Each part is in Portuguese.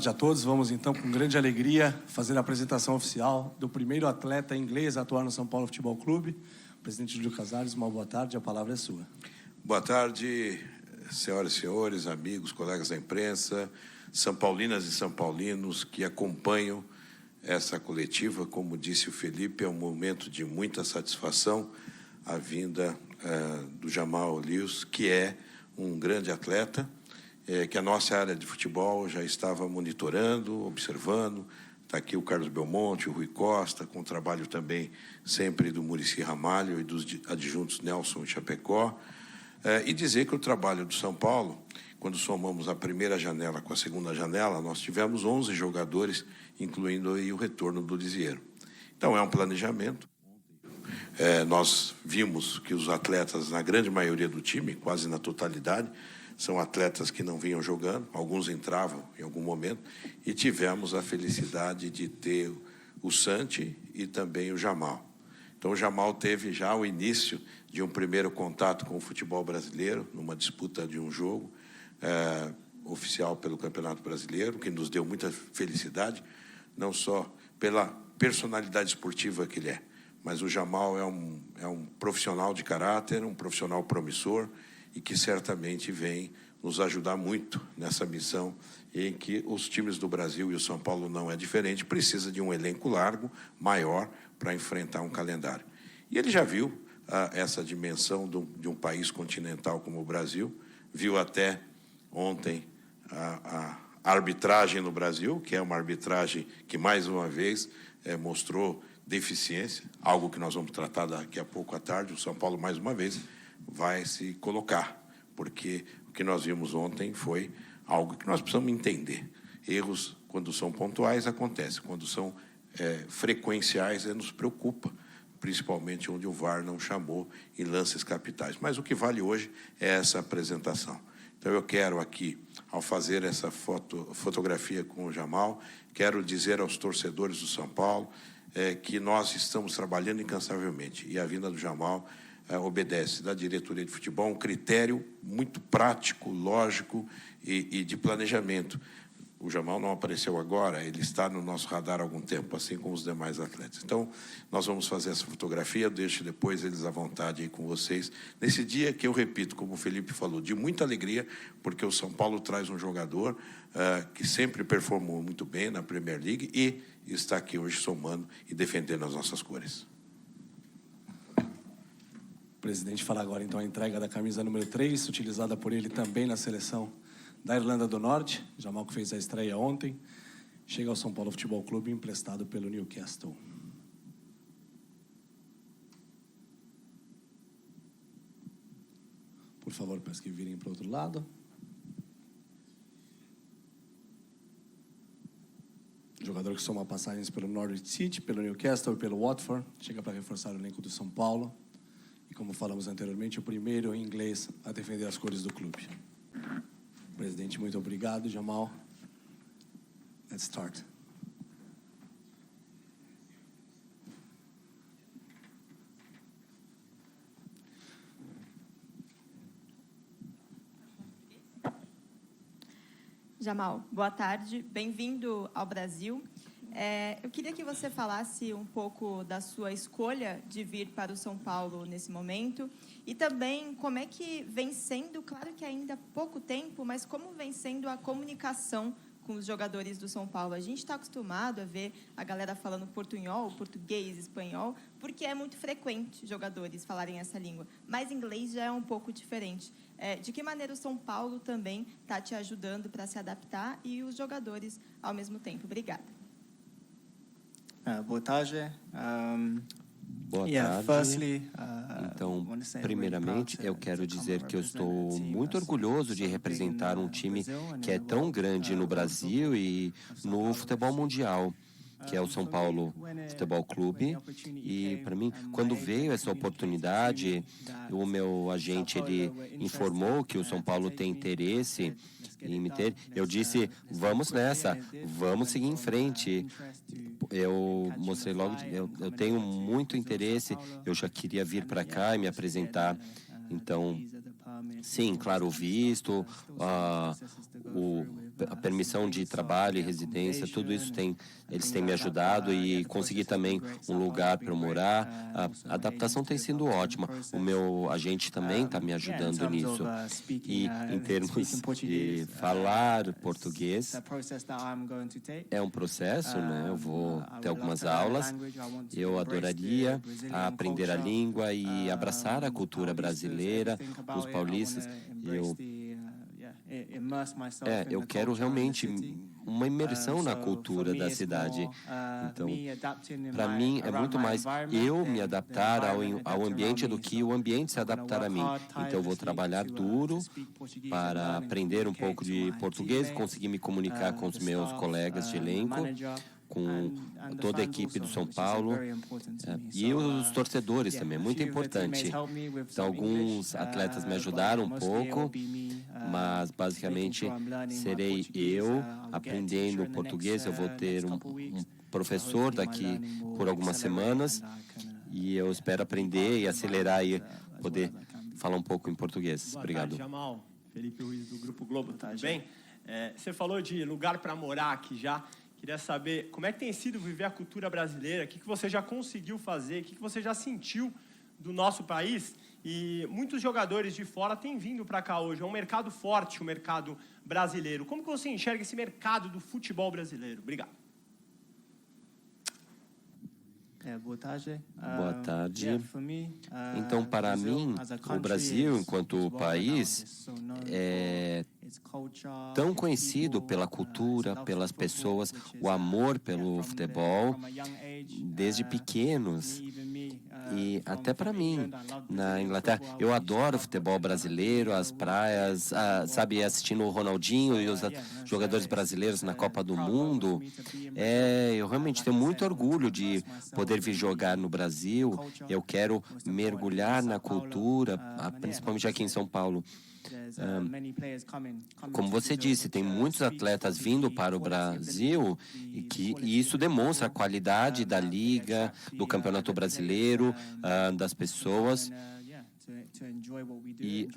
tarde a todos. Vamos então, com grande alegria, fazer a apresentação oficial do primeiro atleta inglês a atuar no São Paulo Futebol Clube. Presidente Júlio Casares, uma boa tarde, a palavra é sua. Boa tarde, senhoras e senhores, amigos, colegas da imprensa, são paulinas e são paulinos que acompanham essa coletiva. Como disse o Felipe, é um momento de muita satisfação a vinda do Jamal Lewis, que é um grande atleta, que a nossa área de futebol já estava monitorando, observando. Está aqui o Carlos Belmonte, o Rui Costa, com o trabalho também sempre do Muricy Ramalho e dos adjuntos Nelson e Chapecó. E dizer que o trabalho do São Paulo, quando somamos a primeira janela com a segunda janela, nós tivemos 11 jogadores, incluindo aí o retorno do Lisieiro. Então, é um planejamento. Nós vimos que os atletas, na grande maioria do time, quase na totalidade, são atletas que não vinham jogando, alguns entravam em algum momento, e tivemos a felicidade de ter o Santi e também o Jamal. Então, o Jamal teve já o início de um primeiro contato com o futebol brasileiro, numa disputa de um jogo oficial pelo Campeonato Brasileiro, que nos deu muita felicidade, não só pela personalidade esportiva que ele é, mas o Jamal é um profissional de caráter, um profissional promissor, e que certamente vem nos ajudar muito nessa missão em que os times do Brasil, e o São Paulo não é diferente, precisa de um elenco largo, maior, para enfrentar um calendário. E ele já viu essa dimensão de um país continental como o Brasil, viu até ontem a arbitragem no Brasil, que é uma arbitragem que, mais uma vez, mostrou deficiência, algo que nós vamos tratar daqui a pouco à tarde. O São Paulo, mais uma vez, vai se colocar, porque o que nós vimos ontem foi algo que nós precisamos entender. Erros, quando são pontuais, acontecem. Quando são frequenciais, nos preocupa, principalmente onde o VAR não chamou em lances capitais. Mas o que vale hoje é essa apresentação. Então, eu quero aqui, ao fazer essa fotografia com o Jamal, quero dizer aos torcedores do São Paulo que nós estamos trabalhando incansavelmente, e a vinda do Jamal obedece da diretoria de futebol um critério muito prático, lógico e de planejamento. O Jamal não apareceu agora, ele está no nosso radar há algum tempo, assim como os demais atletas. Então, nós vamos fazer essa fotografia, eu deixo depois eles à vontade aí com vocês. Nesse dia que eu repito, como o Felipe falou, de muita alegria, porque o São Paulo traz um jogador que sempre performou muito bem na Premier League e está aqui hoje somando e defendendo as nossas cores. O presidente fala agora, então, a entrega da camisa número 3, utilizada por ele também na seleção da Irlanda do Norte. Jamal, que fez a estreia ontem, chega ao São Paulo Futebol Clube emprestado pelo Newcastle. Por favor, peço que virem para o outro lado. Jogador que soma passagens pelo Norwich City, pelo Newcastle e pelo Watford, chega para reforçar o elenco do São Paulo. E, como falamos anteriormente, o primeiro inglês a defender as cores do clube. Presidente, muito obrigado. Jamal, let's start. Jamal, boa tarde. Bem-vindo ao Brasil. Eu queria que você falasse um pouco da sua escolha de vir para o São Paulo nesse momento e também como é que vem sendo, claro que ainda há pouco tempo, mas como vem sendo a comunicação com os jogadores do São Paulo. A gente está acostumado a ver a galera falando portunhol, português, espanhol, porque é muito frequente jogadores falarem essa língua, mas inglês já é um pouco diferente. De que maneira o São Paulo também está te ajudando para se adaptar e os jogadores ao mesmo tempo? Obrigada. Boa tarde. Boa tarde. Então, primeiramente, eu quero dizer que eu estou muito orgulhoso de representar um time que é tão grande no Brasil e no futebol mundial, que é o São Paulo Futebol Clube. E, para mim, quando veio essa oportunidade, o meu agente ele informou que o São Paulo tem interesse em me ter. Eu disse, vamos nessa, vamos seguir em frente. Eu mostrei logo, eu tenho muito interesse, eu já queria vir para cá e me apresentar. Então, sim, claro, o visto, o a permissão de trabalho e residência, tudo isso eles têm me ajudado e consegui também um lugar para eu morar. A adaptação tem sido ótima. O meu agente também está me ajudando nisso. E em termos de falar português, é um processo, né? Eu vou ter algumas aulas. Eu adoraria aprender a língua e abraçar a cultura brasileira, os paulistas. Eu quero realmente uma imersão na cultura da cidade. Então, para mim, é muito mais eu me adaptar ao ambiente do que o ambiente se adaptar a mim. Então, eu vou trabalhar duro para aprender um pouco de português, conseguir me comunicar com os meus colegas de elenco, com toda a equipe do São Paulo e os torcedores também, muito importante. Então, alguns atletas me ajudaram um pouco, mas basicamente serei eu aprendendo português. Eu vou ter um professor daqui por algumas semanas e eu espero aprender e acelerar e poder falar um pouco em português. Obrigado. Jamal, Felipe Ruiz do Grupo Globo, tudo bem? Você falou de lugar para morar aqui já. Queria saber como é que tem sido viver a cultura brasileira, o que você já conseguiu fazer, o que você já sentiu do nosso país. E muitos jogadores de fora têm vindo para cá hoje. É um mercado forte, o mercado brasileiro. Como que você enxerga esse mercado do futebol brasileiro? Obrigado. Boa tarde. Boa tarde. Então, para mim, o Brasil, enquanto país, é tão conhecido pela cultura, pelas pessoas, o amor pelo futebol, desde pequenos. E até para mim, na Inglaterra, eu adoro o futebol brasileiro, as praias, assistindo o Ronaldinho e os jogadores brasileiros na Copa do Mundo. Eu realmente tenho muito orgulho de poder vir jogar no Brasil. Eu quero mergulhar na cultura, principalmente aqui em São Paulo. Como você disse, tem muitos atletas vindo para o Brasil e isso demonstra a qualidade da liga, do campeonato brasileiro, das pessoas. E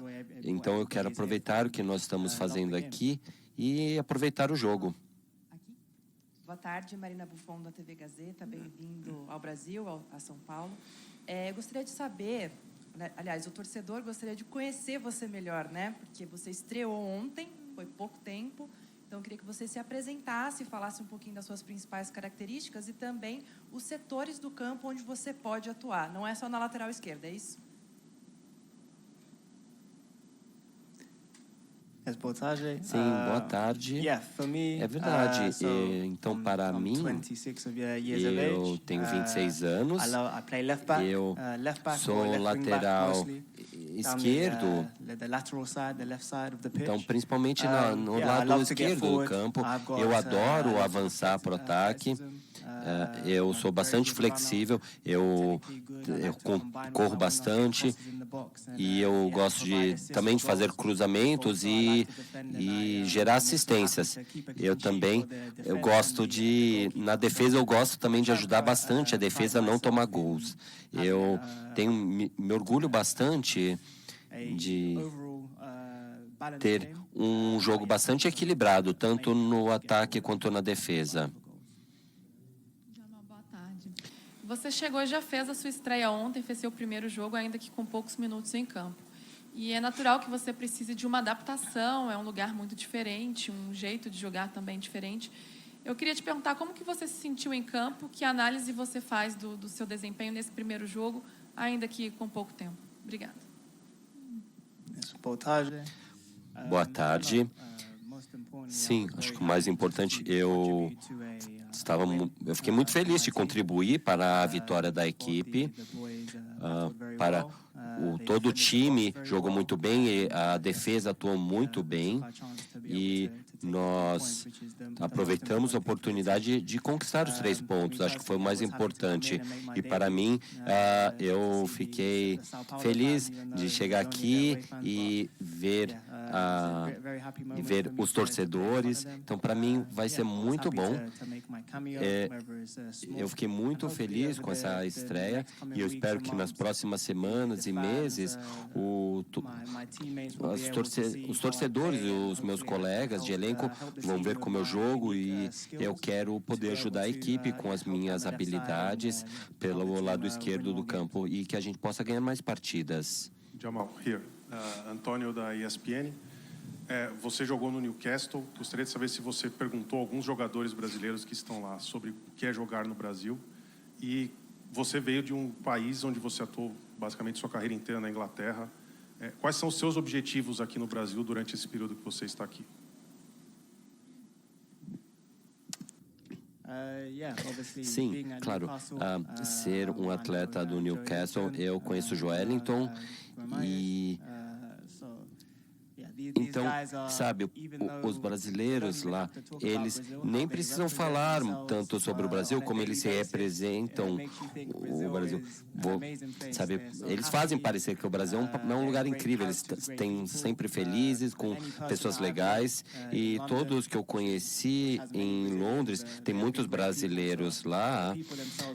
então eu quero aproveitar o que nós estamos fazendo aqui e aproveitar o jogo. Boa tarde, Marina Buffon da TV Gazeta, bem-vindo ao Brasil, a São Paulo. Gostaria de saber, aliás, o torcedor gostaria de conhecer você melhor, né? Porque você estreou ontem, foi pouco tempo, então eu queria que você se apresentasse, falasse um pouquinho das suas principais características e também os setores do campo onde você pode atuar. Não é só na lateral esquerda, é isso? Boa tarde. Sim, boa tarde. É verdade. Então, para mim, eu tenho 26 anos. Eu sou lateral esquerdo. Então, principalmente no lado esquerdo do campo, eu adoro avançar para o ataque. Eu sou bastante flexível, eu corro bastante e eu gosto também de fazer cruzamentos e gerar assistências. Eu gosto na defesa eu gosto também de ajudar bastante a defesa a não tomar gols. Eu me orgulho bastante de ter um jogo bastante equilibrado, tanto no ataque quanto na defesa. Você chegou e já fez a sua estreia ontem, fez seu primeiro jogo, ainda que com poucos minutos em campo. E é natural que você precise de uma adaptação, é um lugar muito diferente, um jeito de jogar também diferente. Eu queria te perguntar como que você se sentiu em campo, que análise você faz do seu desempenho nesse primeiro jogo, ainda que com pouco tempo. Obrigada. Boa tarde. Boa tarde. Sim, acho que o mais importante, eu fiquei muito feliz de contribuir para a vitória da equipe, todo o time jogou muito bem, e a defesa atuou muito bem e nós aproveitamos a oportunidade de conquistar os 3 pontos. Acho que foi o mais importante. E para mim, eu fiquei feliz de chegar aqui e ver ver os torcedores. Então, para mim, vai ser muito bom. Eu fiquei muito feliz com essa estreia e eu espero que nas próximas semanas e meses os torcedores e os meus colegas de elenco vão ver como eu jogo e eu quero poder ajudar a equipe com as minhas habilidades pelo lado esquerdo do campo e que a gente possa ganhar mais partidas. Jamal, here. Antônio da ESPN. Você jogou no Newcastle. Gostaria de saber se você perguntou a alguns jogadores brasileiros que estão lá sobre o que é jogar no Brasil. E você veio de um país onde você atuou basicamente sua carreira inteira na Inglaterra. Quais são os seus objetivos aqui no Brasil durante esse período que você está aqui? Sim, claro. Ser um atleta do Newcastle, eu conheço o Joelinton e... Então, sabe, os brasileiros lá, eles nem precisam falar tanto sobre o Brasil como eles se representam o Brasil. Sabe, eles fazem parecer que o Brasil é um lugar incrível. Eles têm sempre felizes, com pessoas legais. E todos que eu conheci em Londres, tem muitos brasileiros lá.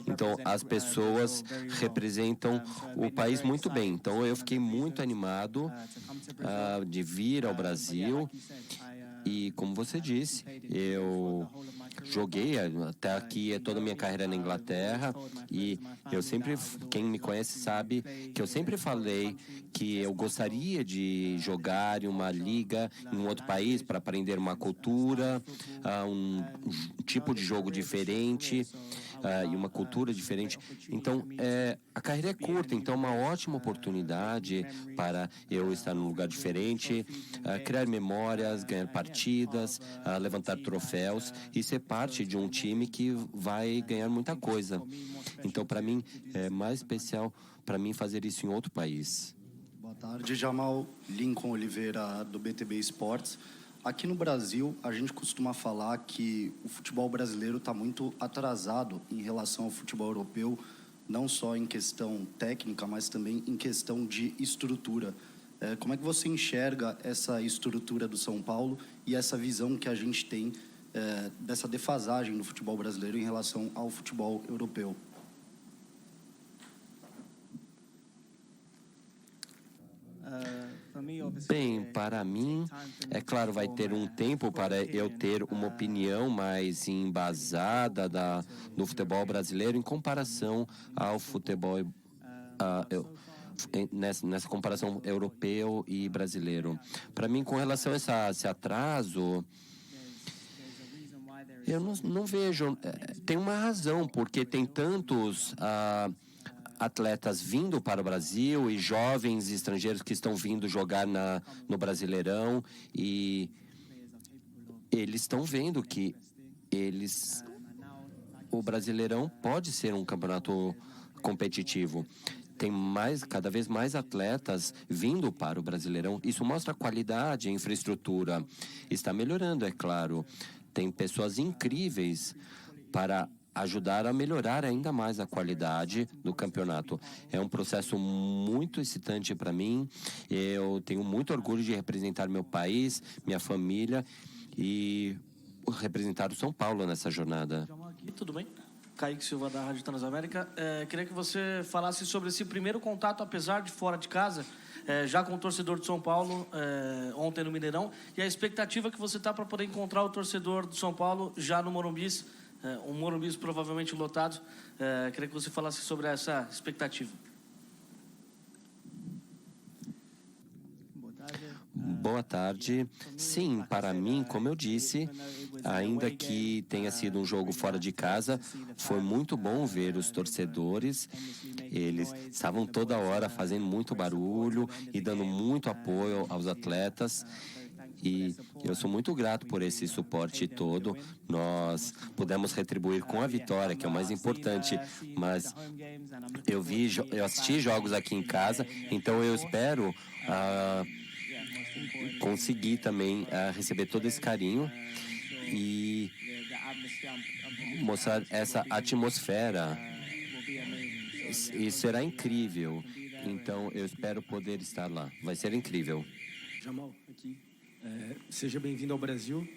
Então, as pessoas representam o país muito bem. Então, eu fiquei muito animado de vir ao Brasil e, como você disse, eu joguei até aqui toda a minha carreira na Inglaterra e eu sempre, quem me conhece sabe que eu sempre falei que eu gostaria de jogar em uma liga em um outro país para aprender uma cultura, um tipo de jogo diferente e uma cultura diferente. Então, a carreira é curta, então é uma ótima oportunidade para eu estar num lugar diferente, criar memórias, ganhar partidas, levantar troféus e ser parte de um time que vai ganhar muita coisa. Então, para mim, é mais especial para mim fazer isso em outro país. Boa tarde, Jamal. Lincoln Oliveira, do BTB Esportes. Aqui no Brasil, a gente costuma falar que o futebol brasileiro está muito atrasado em relação ao futebol europeu, não só em questão técnica, mas também em questão de estrutura. Como é que você enxerga essa estrutura do São Paulo e essa visão que a gente tem dessa defasagem no futebol brasileiro em relação ao futebol europeu? Bem, para mim, é claro, vai ter um tempo para eu ter uma opinião mais embasada do futebol brasileiro em comparação ao futebol, nessa comparação europeu e brasileiro. Para mim, com relação a esse atraso, eu não vejo. Tem uma razão, porque tem tantos atletas vindo para o Brasil e jovens estrangeiros que estão vindo jogar no Brasileirão e eles estão vendo que o Brasileirão pode ser um campeonato competitivo. Tem cada vez mais atletas vindo para o Brasileirão. Isso mostra a qualidade, a infraestrutura. Está melhorando, é claro. Tem pessoas incríveis para ajudar a melhorar ainda mais a qualidade do campeonato. É um processo muito excitante para mim. Eu tenho muito orgulho de representar meu país, minha família e representar o São Paulo nessa jornada. Tudo bem? Kaique Silva, da Rádio Transamérica. Queria que você falasse sobre esse primeiro contato, apesar de fora de casa, já com o torcedor de São Paulo, ontem no Mineirão, e a expectativa que você está para poder encontrar o torcedor do São Paulo já no Morumbis, um Morumbis provavelmente lotado. Queria que você falasse sobre essa expectativa. Boa tarde. Sim, para mim, como eu disse, ainda que tenha sido um jogo fora de casa, foi muito bom ver os torcedores. Eles estavam toda hora fazendo muito barulho e dando muito apoio aos atletas. E eu sou muito grato por esse suporte todo. Nós pudemos retribuir com a vitória, que é o mais importante. Mas eu assisti jogos aqui em casa, então eu espero conseguir também receber todo esse carinho e mostrar essa atmosfera. E será incrível. Então eu espero poder estar lá. Vai ser incrível. Jamal, aqui. Seja bem-vindo ao Brasil.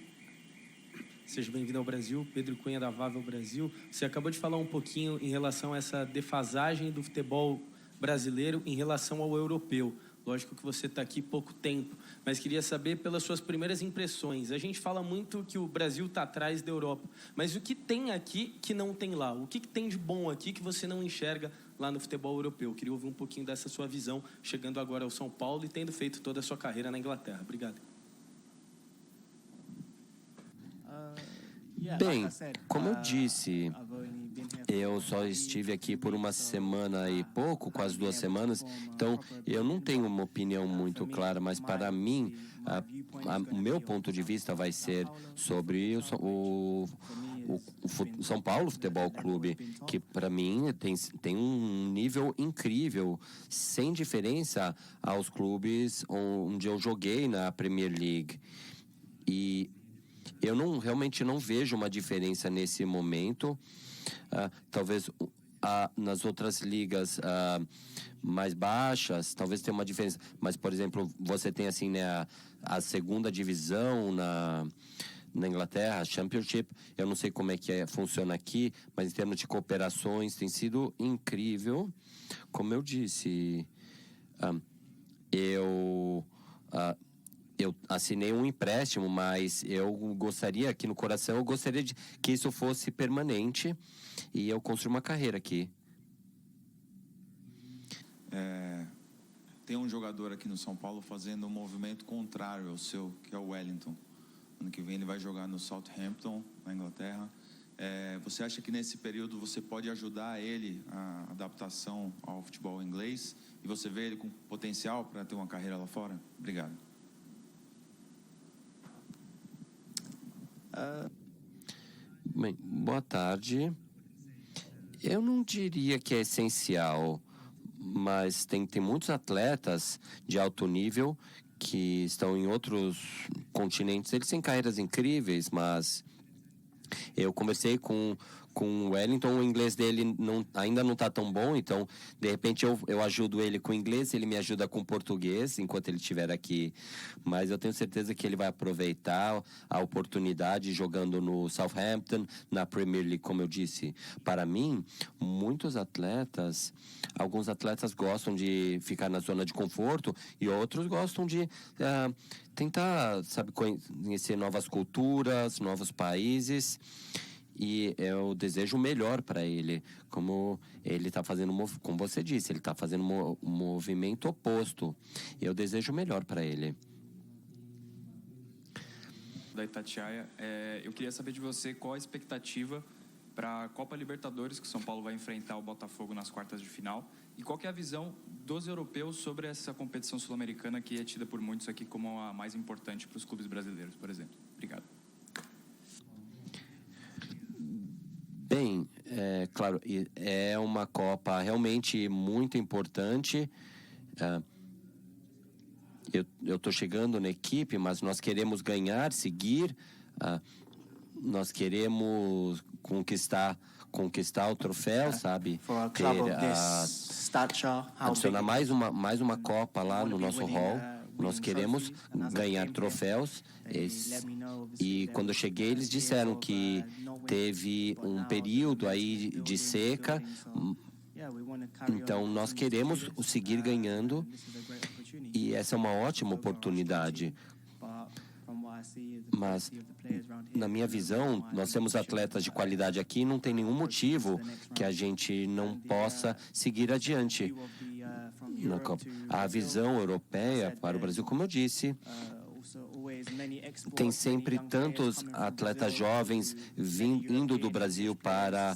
Seja bem-vindo ao Brasil. Pedro Cunha, da Vável Brasil. Você acabou de falar um pouquinho em relação a essa defasagem do futebol brasileiro em relação ao europeu. Lógico que você está aqui pouco tempo, mas queria saber pelas suas primeiras impressões. A gente fala muito que o Brasil está atrás da Europa, mas o que tem aqui que não tem lá? O que tem de bom aqui que você não enxerga lá no futebol europeu? Queria ouvir um pouquinho dessa sua visão, chegando agora ao São Paulo e tendo feito toda a sua carreira na Inglaterra. Obrigado. Bem, como eu disse, eu só estive aqui por uma semana e pouco, quase 2 semanas, então eu não tenho uma opinião muito clara, mas para mim, o meu ponto de vista vai ser sobre o São Paulo Futebol Clube, que para mim tem um nível incrível, sem diferença aos clubes onde eu joguei na Premier League. E eu realmente não vejo uma diferença nesse momento. Talvez nas outras ligas mais baixas, talvez tenha uma diferença. Mas, por exemplo, você tem assim, né, a segunda divisão na Inglaterra, a Championship. Eu não sei como é que funciona aqui, mas em termos de cooperações tem sido incrível. Como eu disse, eu assinei um empréstimo, mas eu gostaria, aqui no coração, eu gostaria de que isso fosse permanente e eu construir uma carreira aqui. Tem um jogador aqui no São Paulo fazendo um movimento contrário ao seu, que é o Wellington. Ano que vem ele vai jogar no Southampton, na Inglaterra. Você acha que nesse período você pode ajudar ele a adaptação ao futebol inglês? E você vê ele com potencial para ter uma carreira lá fora? Obrigado. Bem, boa tarde. Eu não diria que é essencial, mas tem muitos atletas de alto nível que estão em outros continentes. Eles têm carreiras incríveis, mas eu conversei com o Wellington, o inglês dele ainda não está tão bom, então, de repente, eu ajudo ele com o inglês, ele me ajuda com o português, enquanto ele estiver aqui. Mas eu tenho certeza que ele vai aproveitar a oportunidade jogando no Southampton, na Premier League, como eu disse. Para mim, alguns atletas gostam de ficar na zona de conforto e outros gostam de tentar, conhecer novas culturas, novos países. E eu desejo o melhor para ele, como ele está fazendo, como você disse, ele está fazendo um movimento oposto. Eu desejo o melhor para ele. Da Itatiaia, eu queria saber de você qual a expectativa para a Copa Libertadores, que o São Paulo vai enfrentar o Botafogo nas quartas de final, e qual que é a visão dos europeus sobre essa competição sul-americana que é tida por muitos aqui como a mais importante para os clubes brasileiros, por exemplo. Obrigado. Bem, claro, é uma Copa realmente muito importante. Eu estou chegando na equipe, mas nós queremos ganhar, seguir. Nós queremos conquistar o troféu, sabe? Adicionar mais uma Copa lá no nosso hall. Nós queremos ganhar troféus. E quando eu cheguei, eles disseram que teve um período aí de seca. Então, nós queremos seguir ganhando. E essa é uma ótima oportunidade. Mas, na minha visão, nós temos atletas de qualidade aqui e não tem nenhum motivo que a gente não possa seguir adiante na Copa. A visão europeia para o Brasil, como eu disse, tem sempre tantos atletas jovens indo do Brasil para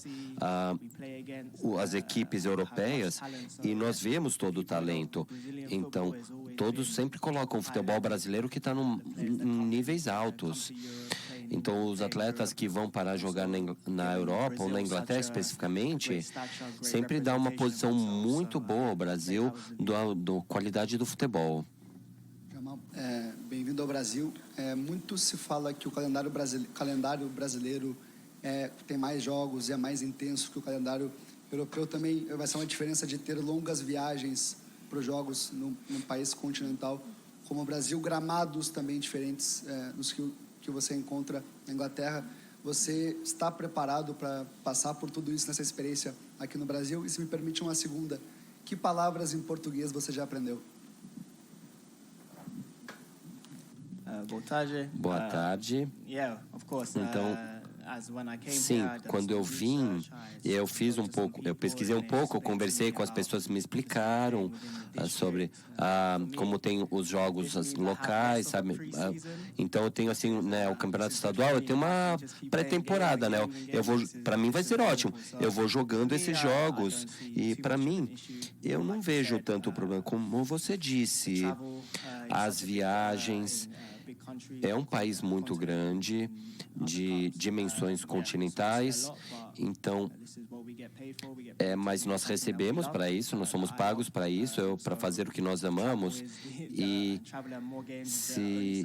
as equipes europeias e nós vemos todo o talento. Então, todos sempre colocam o futebol brasileiro que está em níveis altos. Então, os atletas que vão para jogar na Europa ou na Inglaterra especificamente, sempre dá uma posição muito boa ao Brasil da qualidade do futebol. Bem-vindo ao Brasil. Muito se fala que o calendário brasileiro tem mais jogos e é mais intenso que o calendário europeu. Também vai ser uma diferença de ter longas viagens para os jogos num país continental como o Brasil, gramados também diferentes dos que você encontra na Inglaterra. Você está preparado para passar por tudo isso nessa experiência aqui no Brasil? E se me permite uma segunda, que palavras em português você já aprendeu? Boa tarde. Boa tarde. Então, sim, quando eu vim, eu fiz um pouco, eu pesquisei um pouco, conversei com as pessoas que me explicaram sobre como tem os jogos locais, sabe? Então eu tenho assim, né, o campeonato estadual, eu tenho uma pré-temporada, né? Para mim vai ser ótimo. Eu vou jogando esses jogos e para mim eu não vejo tanto problema como você disse. As viagens, é um país muito grande, de dimensões continentais, então, mas nós recebemos para isso, nós somos pagos para isso, para fazer o que nós amamos, e se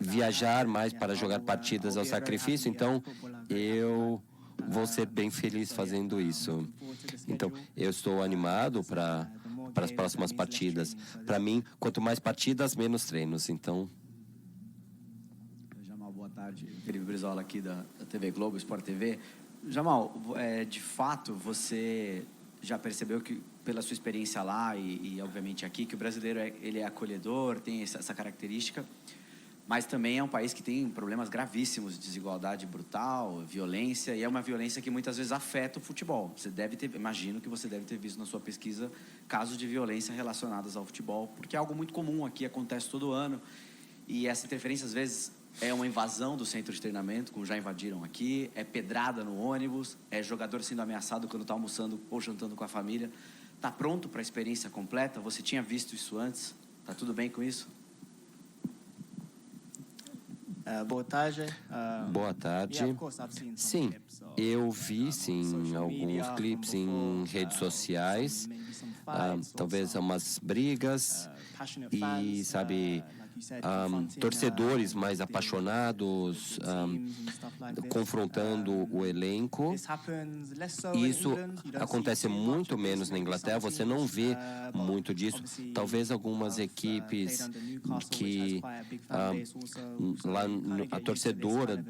viajar mais para jogar partidas ao sacrifício, então eu vou ser bem feliz fazendo isso. Então, eu estou animado para as próximas partidas. Para mim, quanto mais partidas, menos treinos, então... Boa tarde, Felipe Brizola aqui da TV Globo, Sport TV. Jamal, de fato, você já percebeu que, pela sua experiência lá e obviamente aqui, que o brasileiro ele é acolhedor, tem essa característica, mas também é um país que tem problemas gravíssimos de desigualdade brutal, violência, e é uma violência que muitas vezes afeta o futebol. Você deve ter, imagino que você deve ter visto na sua pesquisa casos de violência relacionados ao futebol, porque é algo muito comum aqui, acontece todo ano, e essa interferência às vezes é uma invasão do centro de treinamento, como já invadiram aqui, é pedrada no ônibus, é jogador sendo ameaçado quando está almoçando ou jantando com a família. Está pronto para a experiência completa? Você tinha visto isso antes? Está tudo bem com isso? Boa tarde. Boa tarde. Sim, eu vi sim alguns clipes em redes sociais, talvez umas brigas e, sabe, torcedores mais apaixonados confrontando o elenco. Isso acontece muito menos na Inglaterra, você não vê muito disso. Talvez algumas equipes que lá a torcedora,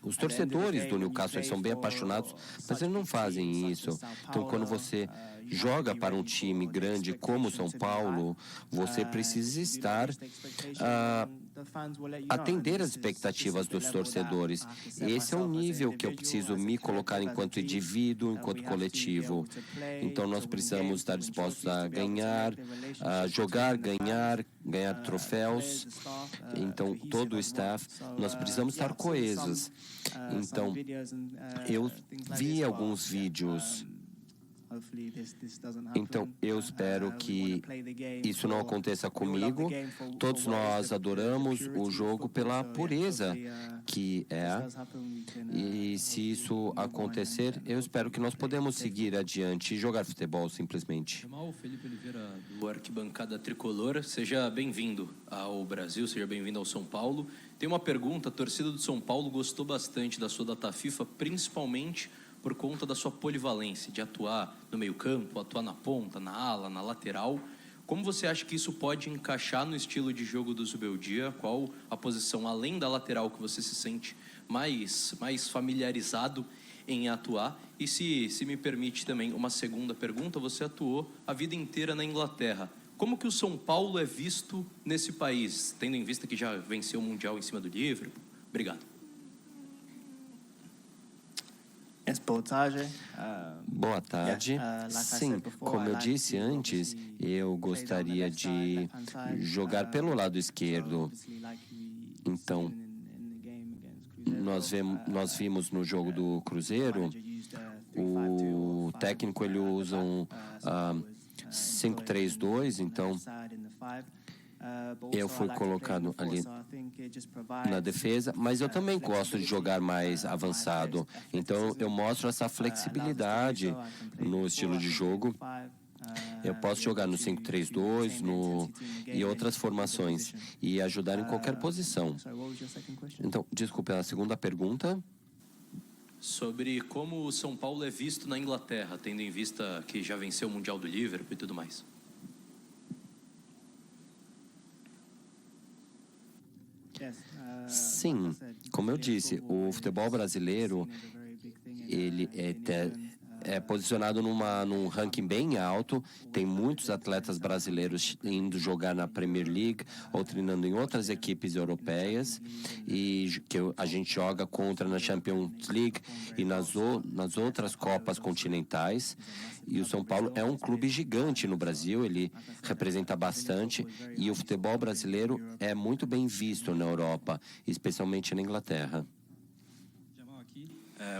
os torcedores do Newcastle são bem apaixonados, mas eles não fazem isso. Então, quando você joga para um time grande como o São Paulo, você precisa estar atender às expectativas dos torcedores. Esse é o nível que eu preciso me colocar enquanto indivíduo, enquanto coletivo. Então, nós precisamos estar dispostos a ganhar, a jogar, ganhar troféus. Então, todo o staff, nós precisamos estar coesos. Então, eu vi alguns vídeos. Então, eu espero que isso não aconteça comigo. Todos nós adoramos o jogo pela pureza que é. E se isso acontecer, eu espero que nós podemos seguir adiante e jogar futebol simplesmente. Jamal, Felipe Oliveira, do Arquibancada Tricolor. Seja bem-vindo ao Brasil, seja bem-vindo ao São Paulo. Tem uma pergunta, a torcida do São Paulo gostou bastante da sua data FIFA, principalmente por conta da sua polivalência, de atuar no meio-campo, atuar na ponta, na ala, na lateral. Como você acha que isso pode encaixar no estilo de jogo do Zubeldia? Qual a posição, além da lateral, que você se sente mais familiarizado em atuar? E se me permite também uma segunda pergunta, você atuou a vida inteira na Inglaterra. Como que o São Paulo é visto nesse país, tendo em vista que já venceu o Mundial em cima do Liverpool? Obrigado. Boa tarde. Sim, como eu disse antes, eu gostaria de jogar pelo lado esquerdo. Então, nós vimos no jogo do Cruzeiro, o técnico ele usa um 5-3-2, então eu fui colocado ali na defesa, mas eu também gosto de jogar mais avançado. Então, eu mostro essa flexibilidade no estilo de jogo. Eu posso jogar no 5-3-2 e outras formações e ajudar em qualquer posição. Então, desculpe, a segunda pergunta? Sobre como o São Paulo é visto na Inglaterra, tendo em vista que já venceu o Mundial do Liverpool e tudo mais. Sim, como eu disse, o futebol brasileiro ele é posicionado num ranking bem alto. Tem muitos atletas brasileiros indo jogar na Premier League ou treinando em outras equipes europeias, e que a gente joga contra na Champions League e nas outras Copas continentais. E o São Paulo é um clube gigante no Brasil, ele representa bastante, e o futebol brasileiro é muito bem visto na Europa, especialmente na Inglaterra.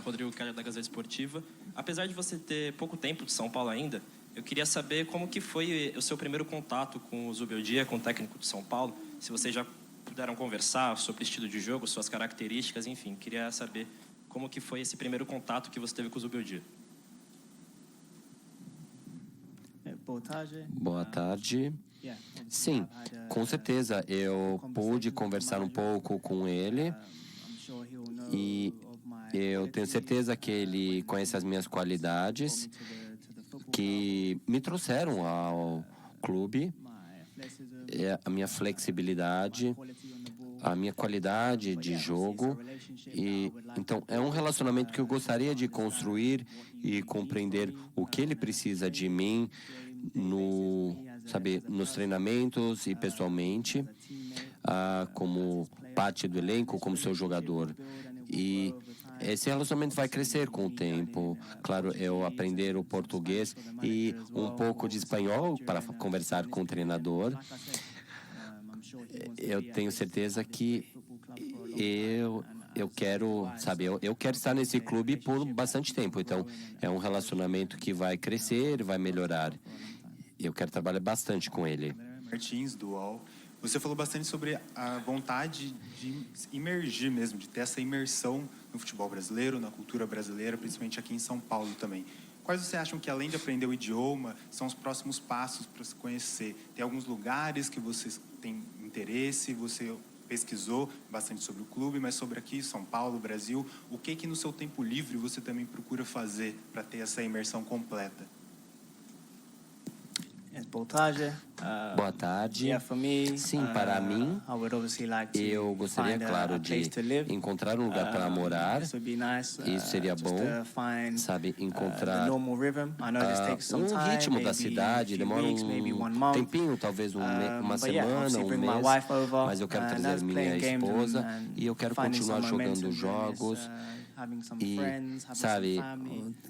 Rodrigo Keller, da Gazeta Esportiva. Apesar de você ter pouco tempo de São Paulo ainda, eu queria saber como que foi o seu primeiro contato com o Zubeldia, com o técnico de São Paulo, se vocês já puderam conversar sobre o estilo de jogo, suas características, enfim, queria saber como que foi esse primeiro contato que você teve com o Zubeldia. Boa tarde. Sim, com certeza, eu pude conversar um pouco com ele e eu tenho certeza que ele conhece as minhas qualidades que me trouxeram ao clube, a minha flexibilidade, a minha qualidade de jogo. E então é um relacionamento que eu gostaria de construir e compreender o que ele precisa de mim nos treinamentos e pessoalmente, como parte do elenco, como seu jogador. E esse relacionamento vai crescer com o tempo. Claro, eu aprender o português e um pouco de espanhol para conversar com o treinador. Eu tenho certeza que eu quero, eu quero estar nesse clube por bastante tempo. Então, é um relacionamento que vai crescer, vai melhorar. Eu quero trabalhar bastante com ele. Martins, do UOL. Você falou bastante sobre a vontade de imergir mesmo, de ter essa imersão no futebol brasileiro, na cultura brasileira, principalmente aqui em São Paulo também. Quais você acham que, além de aprender o idioma, são os próximos passos para se conhecer? Tem alguns lugares que você tem interesse, você pesquisou bastante sobre o clube, mas sobre aqui, São Paulo, Brasil, o que no seu tempo livre você também procura fazer para ter essa imersão completa? Boa tarde. Sim, para mim, eu gostaria, claro, de encontrar um lugar para morar. Isso seria bom, encontrar um ritmo da cidade. Demora um tempinho, talvez uma semana, um mês, mas eu quero trazer minha esposa e eu quero continuar jogando jogos. E,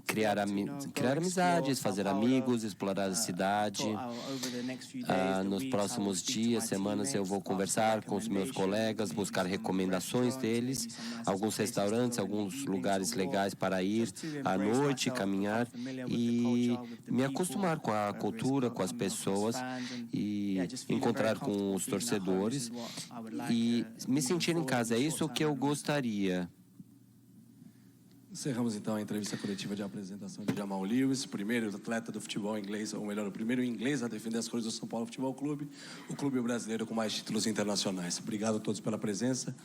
criar amizades, fazer amigos, explorar a cidade. Nos próximos dias, semanas, eu vou conversar com os meus colegas, buscar recomendações deles, alguns restaurantes, alguns lugares legais para ir à noite, caminhar e me acostumar com a cultura, com as pessoas e encontrar com os torcedores e me sentir em casa. É isso que eu gostaria. Encerramos então a entrevista coletiva de apresentação de Jamal Lewis, primeiro atleta do futebol inglês, ou melhor, o primeiro inglês a defender as cores do São Paulo Futebol Clube, o clube brasileiro com mais títulos internacionais. Obrigado a todos pela presença.